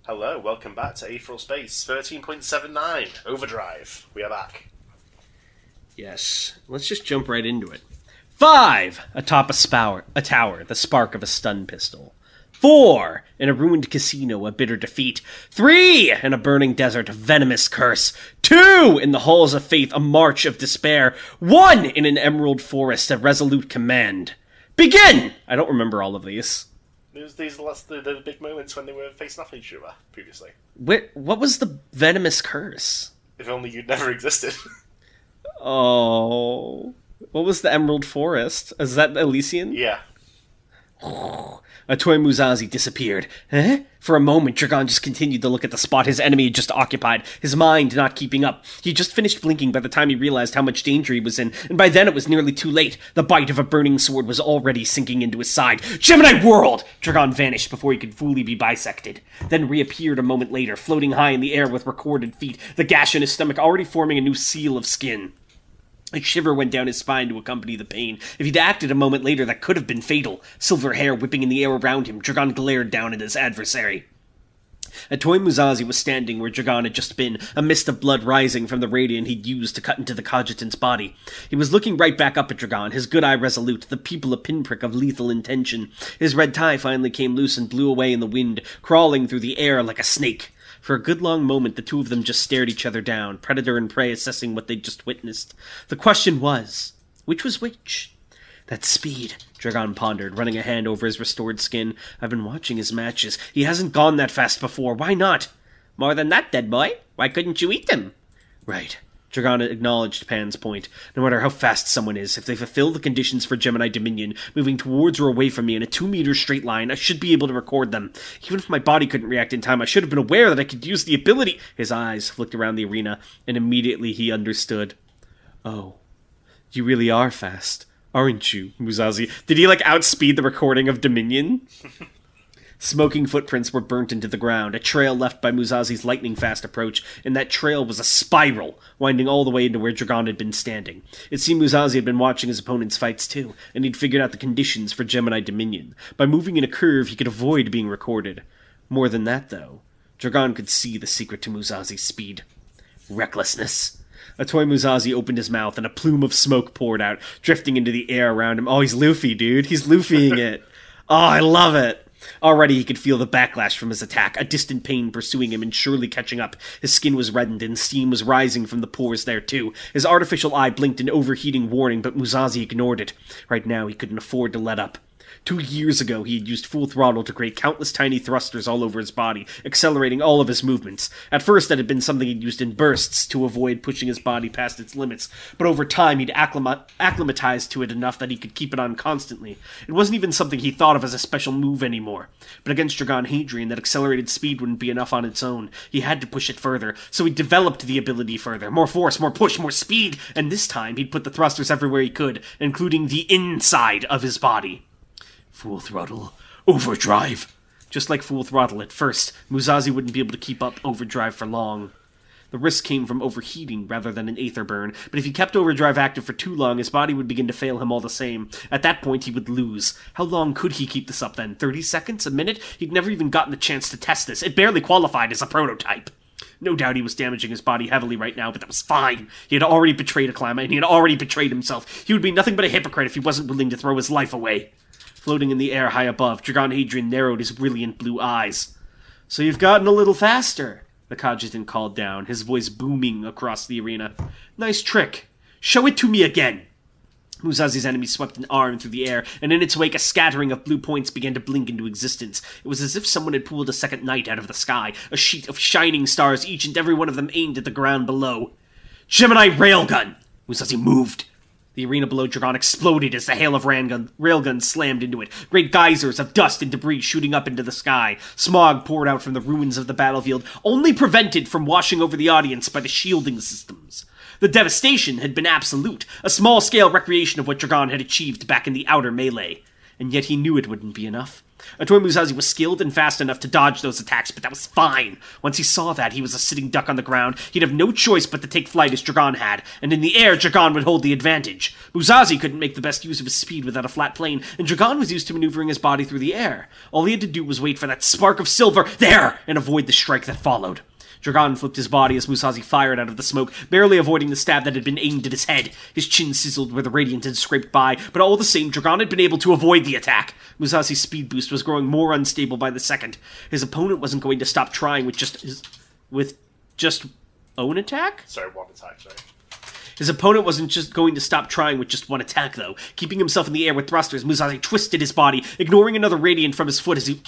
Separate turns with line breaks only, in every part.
Hello, welcome back to Aetheral Space 13.79, Overdrive. We are back.
Yes, let's just jump right into it. 5. Atop a tower, the spark of a stun pistol. 4. In a ruined casino, a bitter defeat. 3. In a burning desert, a venomous curse. 2. In the halls of faith, a march of despair. 1. In an emerald forest, a resolute command. Begin! I don't remember all of these.
These are the big moments when they were facing off each other previously.
What was the venomous curse?
If only you'd never existed.
Oh... What was the Emerald Forest? Is that Elysian?
Yeah.
Atoy Muzazi disappeared. Eh? For a moment, Dragon just continued to look at the spot his enemy had just occupied, his mind not keeping up. He had just finished blinking by the time he realized how much danger he was in, and by then it was nearly too late. The bite of a burning sword was already sinking into his side. Gemini World! Dragon vanished before he could fully be bisected, then reappeared a moment later, floating high in the air with recorded feet, the gash in his stomach already forming a new seal of skin. A shiver went down his spine to accompany the pain. If he'd acted a moment later, that could have been fatal. Silver hair whipping in the air around him, Dragon glared down at his adversary. Atoy Muzazi was standing where Dragon had just been, a mist of blood rising from the radiant he'd used to cut into the cogitant's body. He was looking right back up at Dragon, his good eye resolute, the pupil a pinprick of lethal intention. His red tie finally came loose and blew away in the wind, crawling through the air like a snake. For a good long moment, the two of them just stared each other down, predator and prey assessing what they'd just witnessed. The question was, which was which? That speed, Dragon pondered, running a hand over his restored skin. I've been watching his matches. He hasn't gone that fast before. Why not? More than that, dead boy. Why couldn't you eat them? Right. Dragon acknowledged Pan's point. No matter how fast someone is, if they fulfill the conditions for Gemini Dominion, moving towards or away from me in a 2-meter straight line, I should be able to record them. Even if my body couldn't react in time, I should have been aware that I could use the ability. His eyes flicked around the arena, and immediately he understood. Oh, you really are fast, aren't you, Muzazi? Did he, outspeed the recording of Dominion? Smoking footprints were burnt into the ground, a trail left by Muzazi's lightning-fast approach, and that trail was a spiral, winding all the way into where Dragon had been standing. It seemed Muzazi had been watching his opponent's fights too, and he'd figured out the conditions for Gemini Dominion. By moving in a curve, he could avoid being recorded. More than that, though, Dragon could see the secret to Muzazi's speed. Recklessness. Atoy Muzazi opened his mouth, and a plume of smoke poured out, drifting into the air around him. Oh, he's Luffy, dude. He's Luffying it. Oh, I love it. Already he could feel the backlash from his attack, a distant pain pursuing him and surely catching up. His skin was reddened and steam was rising from the pores there too. His artificial eye blinked an overheating warning, but Muzazi ignored it. Right now he couldn't afford to let up. 2 years ago, he had used full throttle to create countless tiny thrusters all over his body, accelerating all of his movements. At first, that had been something he'd used in bursts to avoid pushing his body past its limits, but over time, he'd acclimatized to it enough that he could keep it on constantly. It wasn't even something he thought of as a special move anymore. But against Dragon Hadrian, that accelerated speed wouldn't be enough on its own. He had to push it further, so he developed the ability further. More force, more push, more speed, and this time, he'd put the thrusters everywhere he could, including the inside of his body. Full throttle. Overdrive. Just like full throttle at first, Muzazi wouldn't be able to keep up overdrive for long. The risk came from overheating rather than an aether burn, but if he kept overdrive active for too long, his body would begin to fail him all the same. At that point, he would lose. How long could he keep this up then? 30 seconds? A minute? He'd never even gotten the chance to test this. It barely qualified as a prototype. No doubt he was damaging his body heavily right now, but that was fine. He had already betrayed Acclama, and he had already betrayed himself. He would be nothing but a hypocrite if he wasn't willing to throw his life away. Floating in the air high above, Dragon Hadrian narrowed his brilliant blue eyes. So you've gotten a little faster, the Cogitant called down, his voice booming across the arena. Nice trick. Show it to me again. Muzazi's enemy swept an arm through the air, and in its wake a scattering of blue points began to blink into existence. It was as if someone had pulled a second night out of the sky, a sheet of shining stars, each and every one of them aimed at the ground below. Gemini Railgun! Muzazi moved. The arena below Dragon exploded as the hail of railguns slammed into it, great geysers of dust and debris shooting up into the sky. Smog poured out from the ruins of the battlefield, only prevented from washing over the audience by the shielding systems. The devastation had been absolute, a small-scale recreation of what Dragon had achieved back in the outer melee. And yet he knew it wouldn't be enough. Atoy Musashi was skilled and fast enough to dodge those attacks, but that was fine. Once he saw that he was a sitting duck on the ground, he'd have no choice but to take flight as Dragon had, and in the air, Dragon would hold the advantage. Musashi couldn't make the best use of his speed without a flat plane, and Dragon was used to maneuvering his body through the air. All he had to do was wait for that spark of silver there, and avoid the strike that followed. Dragon flipped his body as Musashi fired out of the smoke, barely avoiding the stab that had been aimed at his head. His chin sizzled where the radiant had scraped by, but all the same, Dragon had been able to avoid the attack. Musashi's speed boost was growing more unstable by the second. His opponent wasn't going to stop trying with just own attack?
Sorry, one attack, sorry.
His opponent wasn't just going to stop trying with just one attack, though. Keeping himself in the air with thrusters, Musashi twisted his body, ignoring another radiant from his foot as he...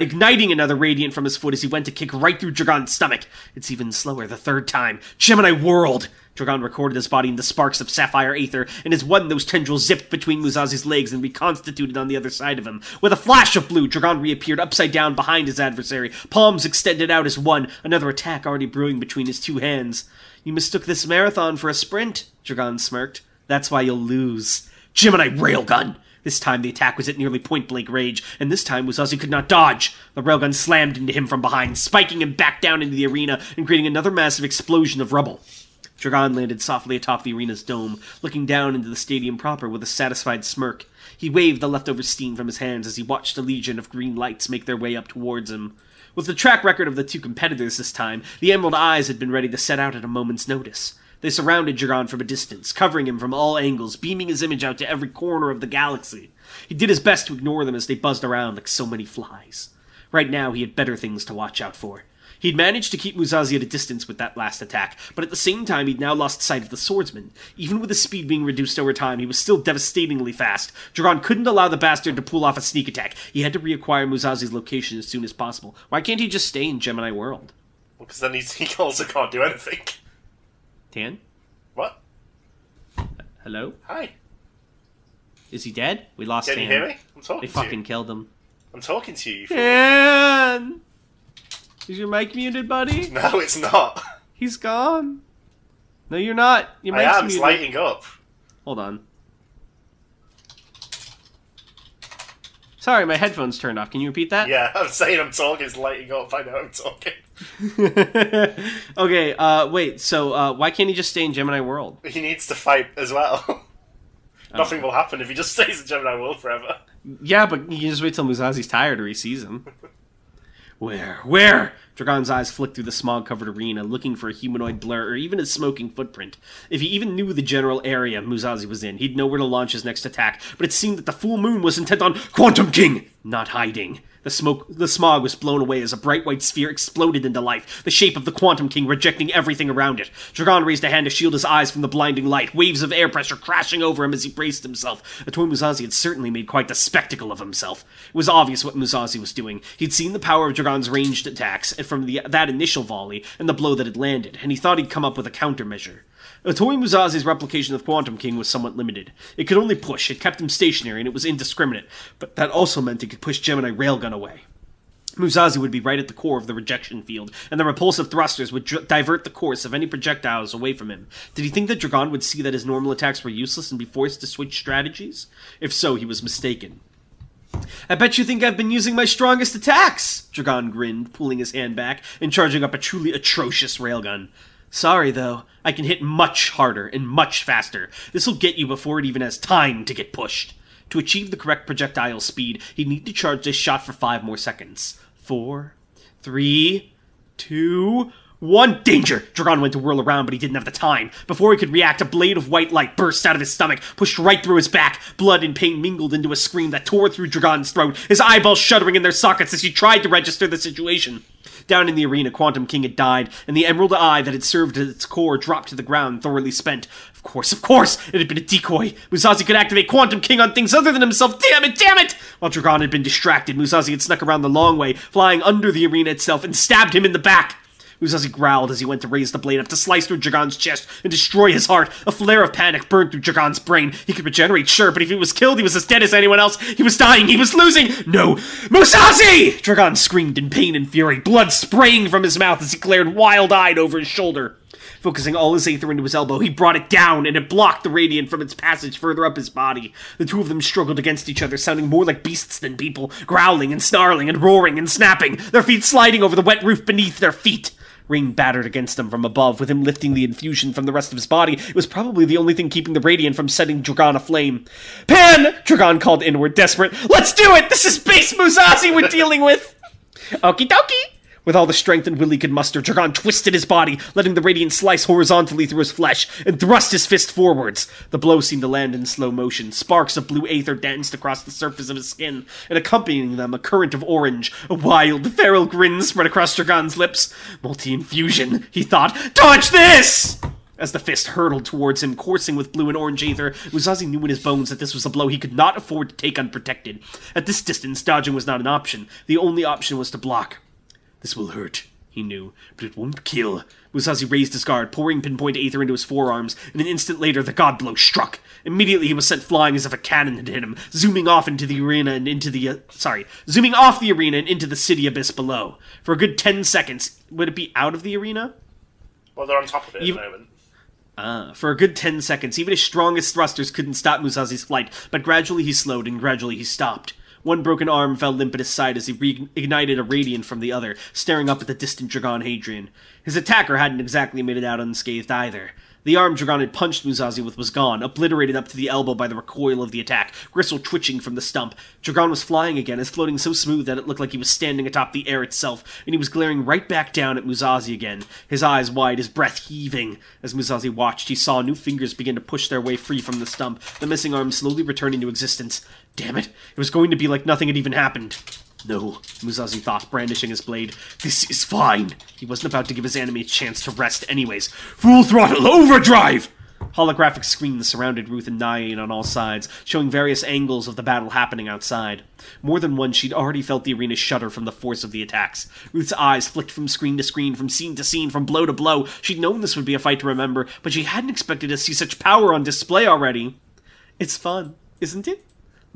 igniting another radiant from his foot as he went to kick right through Dragon's stomach. It's even slower the third time. Gemini World! Dragon recorded his body into sparks of sapphire aether, and as one, those tendrils zipped between Musashi's legs and reconstituted on the other side of him. With a flash of blue, Dragon reappeared upside down behind his adversary, palms extended out as one, another attack already brewing between his two hands. You mistook this marathon for a sprint, Dragon smirked. That's why you'll lose. Gemini Railgun! This time the attack was at nearly point-blank range, and this time Musashi could not dodge. The railgun slammed into him from behind, spiking him back down into the arena and creating another massive explosion of rubble. Dragon landed softly atop the arena's dome, looking down into the stadium proper with a satisfied smirk. He waved the leftover steam from his hands as he watched a legion of green lights make their way up towards him. With the track record of the two competitors this time, the Emerald Eyes had been ready to set out at a moment's notice. They surrounded Dragon from a distance, covering him from all angles, beaming his image out to every corner of the galaxy. He did his best to ignore them as they buzzed around like so many flies. Right now, he had better things to watch out for. He'd managed to keep Musashi at a distance with that last attack, but at the same time he'd now lost sight of the swordsman. Even with his speed being reduced over time, he was still devastatingly fast. Dragon couldn't allow the bastard to pull off a sneak attack. He had to reacquire Musashi's location as soon as possible. Why can't he just stay in Gemini World?
Well, because then he also can't do anything.
Tan?
What?
Hello?
Hi.
Is he dead? We lost
Can you
Tan.
hear me? I'm talking
They
to you.
fucking killed him.
I'm talking to you.
Tan! Is your mic muted, buddy?
No, it's not.
He's gone. No, you're not. Your mic's
I am. It's
muted.
lighting up.
Hold on. Sorry, my headphones turned off. Can you repeat that?
Yeah, I'm saying I'm talking. It's lighting up. I know I'm talking.
Okay, wait, so, why can't he just stay in Gemini World?
He needs to fight as well. Nothing will happen if he just stays in Gemini World forever.
Yeah, but you can just wait till Musashi's tired or he sees him. Where? Dragon's eyes flicked through the smog-covered arena, looking for a humanoid blur or even a smoking footprint. If he even knew the general area Musashi was in, he'd know where to launch his next attack, but it seemed that the full moon was intent on Quantum King, not hiding. The smog was blown away as a bright white sphere exploded into life, the shape of the Quantum King rejecting everything around it. Dragon raised a hand to shield his eyes from the blinding light, waves of air pressure crashing over him as he braced himself. Atoy Musashi had certainly made quite the spectacle of himself. It was obvious what Musashi was doing. He'd seen the power of Dragon's ranged attacks from that initial volley and the blow that had landed, and he thought he'd come up with a countermeasure. Atoy Musashi's replication of Quantum King was somewhat limited. It could only push, it kept him stationary, and it was indiscriminate, but that also meant it could push Gemini Railgun away. Musashi would be right at the core of the rejection field, and the repulsive thrusters would divert the course of any projectiles away from him. Did he think that Dragon would see that his normal attacks were useless and be forced to switch strategies? If so, he was mistaken. I bet you think I've been using my strongest attacks! Dragon grinned, pulling his hand back and charging up a truly atrocious railgun. Sorry, though. I can hit much harder and much faster. This'll get you before it even has time to get pushed. To achieve the correct projectile speed, he'd need to charge this shot for 5 more seconds. 4, 3, 2, 1. Danger! Dragon went to whirl around, but he didn't have the time. Before he could react, a blade of white light burst out of his stomach, pushed right through his back. Blood and pain mingled into a scream that tore through Dragon's throat, his eyeballs shuddering in their sockets as he tried to register the situation. Down in the arena, Quantum King had died, and the emerald eye that had served at its core dropped to the ground, thoroughly spent. Of course, it had been a decoy. Musashi could activate Quantum King on things other than himself. Damn it! While Dragon had been distracted, Musashi had snuck around the long way, flying under the arena itself, and stabbed him in the back. Musashi growled as he went to raise the blade up to slice through Dragon's chest and destroy his heart. A flare of panic burned through Dragon's brain. He could regenerate, sure, but if he was killed, he was as dead as anyone else. He was dying. He was losing. No. Musashi! Dragon screamed in pain and fury, blood spraying from his mouth as he glared wild-eyed over his shoulder. Focusing all his aether into his elbow, he brought it down, and it blocked the radiant from its passage further up his body. The two of them struggled against each other, sounding more like beasts than people, growling and snarling and roaring and snapping, their feet sliding over the wet roof beneath their feet. Rain battered against him from above, with him lifting the infusion from the rest of his body. It was probably the only thing keeping the radiant from setting Dragon aflame. "Pan!" Dragon called inward, desperate. "Let's do it! This is base Musashi we're dealing with!" Okie dokie! With all the strength and will he could muster, Dragon twisted his body, letting the radiant slice horizontally through his flesh, and thrust his fist forwards. The blow seemed to land in slow motion. Sparks of blue aether danced across the surface of his skin, and accompanying them a current of orange. A wild, feral grin spread across Dragon's lips. Multi-infusion, he thought. "Dodge this!" As the fist hurtled towards him, coursing with blue and orange aether, Musashi knew in his bones that this was a blow he could not afford to take unprotected. At this distance, dodging was not an option. The only option was to block. This will hurt, he knew, but it won't kill. Musashi raised his guard, pouring pinpoint aether into his forearms, and an instant later the god blow struck. Immediately he was sent flying as if a cannon had hit him, zooming off the arena and into the city abyss below. For a good 10 seconds, would it be out of the arena?
Well, they're on top of it at the moment.
For a good 10 seconds, even his strongest thrusters couldn't stop Musashi's flight, but gradually he slowed and gradually he stopped. One broken arm fell limp at his side as he reignited a radiant from the other, staring up at the distant Dragon Hadrian. His attacker hadn't exactly made it out unscathed either. The arm Dragon had punched Musashi with was gone, obliterated up to the elbow by the recoil of the attack, gristle twitching from the stump. Dragon was flying again, his floating so smooth that it looked like he was standing atop the air itself, and he was glaring right back down at Musashi again, his eyes wide, his breath heaving. As Musashi watched, he saw new fingers begin to push their way free from the stump, the missing arm slowly returning to existence. Damn it, it was going to be like nothing had even happened. No, Musashi thought, brandishing his blade. This is fine. He wasn't about to give his enemy a chance to rest anyways. Full throttle, overdrive! Holographic screens surrounded Ruth and Nyan on all sides, showing various angles of the battle happening outside. More than once, she'd already felt the arena shudder from the force of the attacks. Ruth's eyes flicked from screen to screen, from scene to scene, from blow to blow. She'd known this would be a fight to remember, but she hadn't expected to see such power on display already. It's fun, isn't it?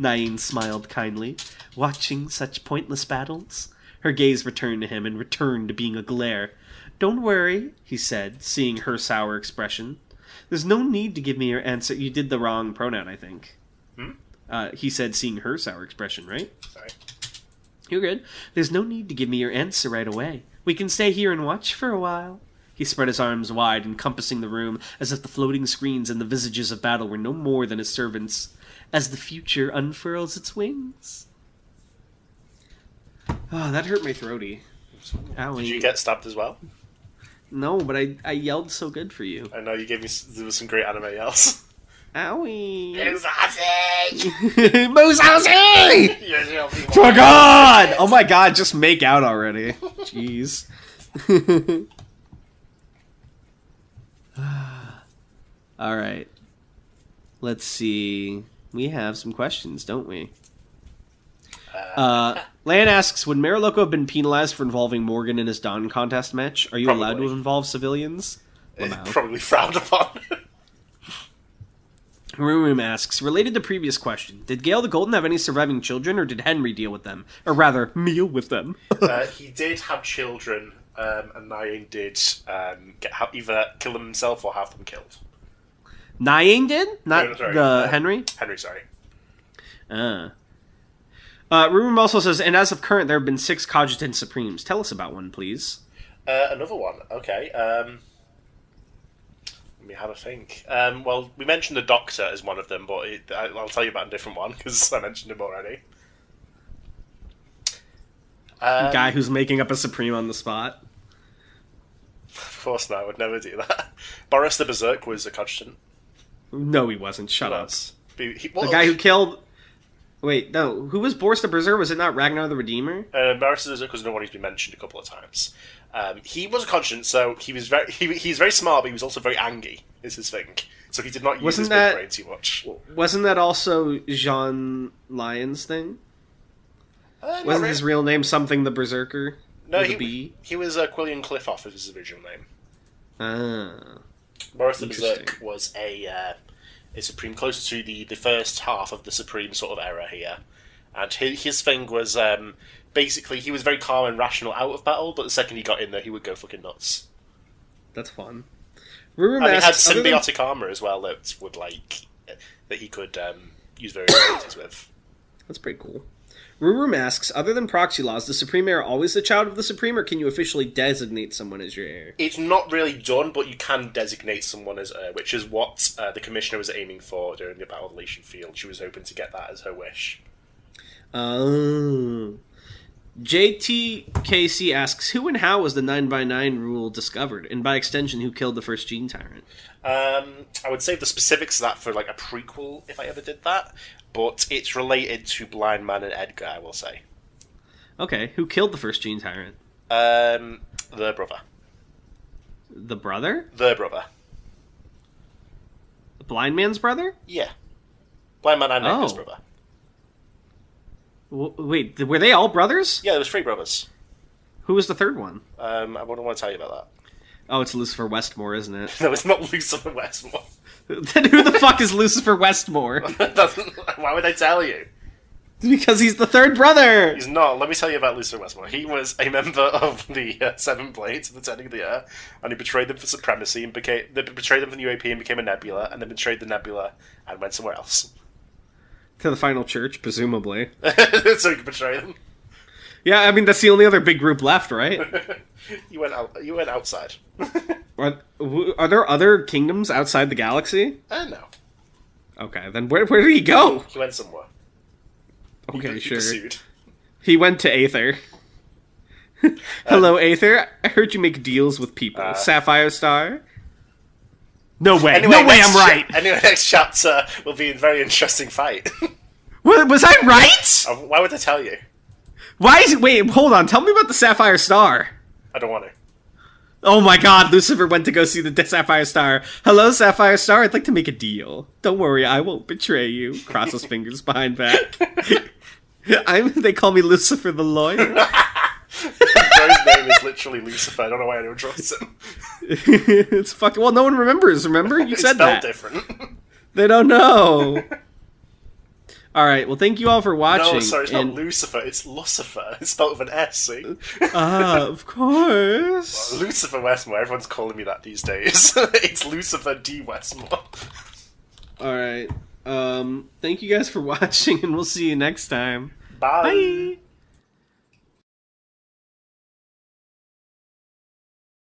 Nyan smiled kindly. Watching such pointless battles? Her gaze returned to him and returned to being a glare. Don't worry, he said, seeing her sour expression. There's no need to give me your answer. You did the wrong pronoun, I think. He said, seeing her sour expression, right?
Sorry.
You're good. There's no need to give me your answer right away. We can stay here and watch for a while. He spread his arms wide, encompassing the room, as if the floating screens and the visages of battle were no more than his servants. As the future unfurls its wings. Oh, that hurt my throaty. Owie.
Did you get stabbed as well?
No, but I yelled so good for you.
I know, you gave me... There was some great anime yells.
Owie.
Musashi!
Musashi! For God! Oh my God, just make out already. Jeez. Alright. Let's see. We have some questions, don't we? Lan asks, would Mariloko have been penalized for involving Morgan in his Dawn contest match? Are you allowed to involve civilians?
Probably frowned upon.
Rurum asks, related to previous question, did Gale the Golden have any surviving children, or did Henry deal with them? Or rather, meal with them?
He did have children, and Nyan did either kill them himself or have them killed.
Nyan did? Not Henry?
Henry, sorry.
Rurum also says, and as of current, there have been 6 Cogitant Supremes. Tell us about one, please.
Another one, okay. Let me have a think. Well, we mentioned the Doctor as one of them, but I'll tell you about a different one, because I mentioned him already.
Guy who's making up a Supreme on the spot?
Of course not, I would never do that. Boris the Berserk was a Cogitant.
No, he wasn't. Shut up.
The
guy who killed... Wait, no. Who was Boris the Berserker? Was it not Ragnar the Redeemer?
Boris the Berserk was another one who's been mentioned a couple of times. He was a Conscience, so he was he's very smart, but he was also very angry, is his thing. So he did not use his big brain too much.
Wasn't that also Jean Lyon's thing? Wasn't his real name something the Berserker?
No, he was Quillian Cliffoff is his original name. Boris the Berserk was a Supreme closer to the first half of the Supreme sort of era here. And his thing was, basically, he was very calm and rational out of battle, but the second he got in there, he would go fucking nuts.
That's fun. Rumor
And he had
masks.
symbiotic armor as well that would that he could use various abilities with.
That's pretty cool. Rumor masks, other than proxy laws, the Supreme Heir always the child of the Supreme, or can you officially designate someone as your heir?
It's not really done, but you can designate someone as heir, which is what the Commissioner was aiming for during the Battle of Elysian Field. She was hoping to get that as her wish.
Oh. JTKC asks, who and how was the 9x9 rule discovered? And by extension, who killed the first Gene Tyrant?
I would save the specifics of that for like a prequel, if I ever did that. But it's related to Blind Man and Edgar, I will say.
Okay, who killed the first Gene Tyrant?
The brother.
The brother?
The brother.
The blind man's brother?
Yeah. Blind Man and Edgar's brother.
Wait, were they all brothers?
Yeah, there was 3 brothers.
Who was the third one?
I wouldn't want to tell you about that.
Oh, it's Lucifer Westmore, isn't it?
No, it's not Lucifer Westmore.
Then who the fuck is Lucifer Westmore?
Why would I tell you?
Because he's the third brother!
He's not. Let me tell you about Lucifer Westmore. He was a member of the Seven Blades, the Turning of the Air, and he betrayed them for supremacy, and betrayed them from the UAP and became a Nebula, and then betrayed the Nebula and went somewhere else.
To the final church, presumably.
So he could betray them.
Yeah, I mean, that's the only other big group left, right?
You went outside.
Are there other kingdoms outside the galaxy?
No.
Okay, then where did he go?
He went somewhere.
Okay,
he
sure.
Pursued.
He went to Aether. Hello, Aether. I heard you make deals with people. Sapphire Star? No way.
Anyway,
no way I'm right!
Anyway, next chapter will be a very interesting fight.
Was I right?
Why would I tell you?
Why is it... Wait, hold on. Tell me about the Sapphire Star.
I don't want to.
Oh my god, Lucifer went to go see the Sapphire Star. Hello, Sapphire Star. I'd like to make a deal. Don't worry, I won't betray you. Cross his fingers behind back. They call me Lucifer the lawyer.
His name is literally Lucifer. I don't know why anyone trusts him.
It's fucking... Well, no one remembers, remember? You said that.
It's spelled different.
They don't know. Alright, well, thank you all for watching.
No, sorry, it's not Lucifer, it's Lucifer. It's spelled with an S, see?
Of course.
Well, Lucifer Westmore, everyone's calling me that these days. It's Lucifer D. Westmore.
Alright, thank you guys for watching, and we'll see you next time.
Bye.
Bye.